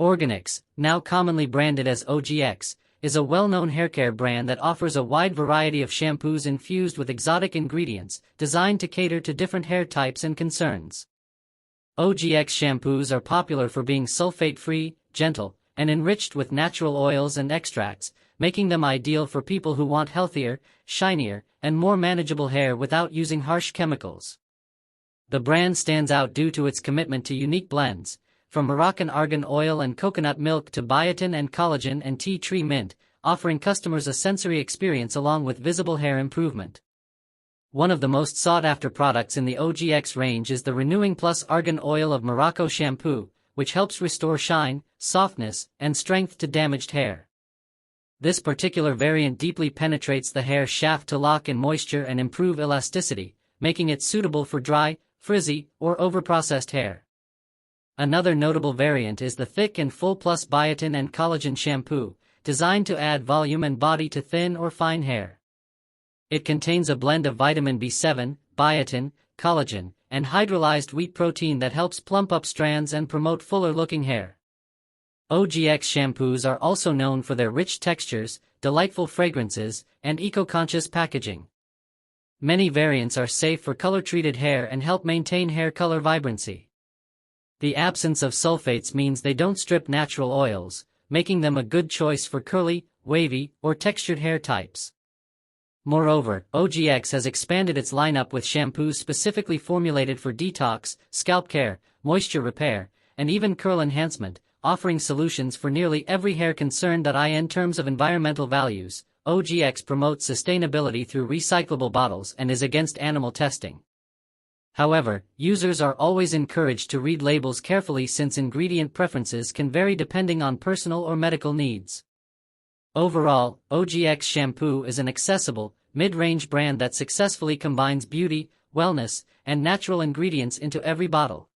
ORGANIX, now commonly branded as OGX, is a well-known haircare brand that offers a wide variety of shampoos infused with exotic ingredients, designed to cater to different hair types and concerns. OGX shampoos are popular for being sulfate-free, gentle, and enriched with natural oils and extracts, making them ideal for people who want healthier, shinier, and more manageable hair without using harsh chemicals. The brand stands out due to its commitment to unique blends, from Moroccan argan oil and coconut milk to biotin and collagen and tea tree mint, offering customers a sensory experience along with visible hair improvement. One of the most sought-after products in the OGX range is the Renewing Plus Argan Oil of Morocco shampoo, which helps restore shine, softness, and strength to damaged hair. This particular variant deeply penetrates the hair shaft to lock in moisture and improve elasticity, making it suitable for dry, frizzy, or overprocessed hair. Another notable variant is the Thick and Full Plus Biotin and Collagen Shampoo, designed to add volume and body to thin or fine hair. It contains a blend of vitamin B7, biotin, collagen, and hydrolyzed wheat protein that helps plump up strands and promote fuller-looking hair. OGX shampoos are also known for their rich textures, delightful fragrances, and eco-conscious packaging. Many variants are safe for color-treated hair and help maintain hair color vibrancy. The absence of sulfates means they don't strip natural oils, making them a good choice for curly, wavy, or textured hair types. Moreover, OGX has expanded its lineup with shampoos specifically formulated for detox, scalp care, moisture repair, and even curl enhancement, offering solutions for nearly every hair concern. In terms of environmental values, OGX promotes sustainability through recyclable bottles and is against animal testing. However, users are always encouraged to read labels carefully since ingredient preferences can vary depending on personal or medical needs. Overall, OGX shampoo is an accessible, mid-range brand that successfully combines beauty, wellness, and natural ingredients into every bottle.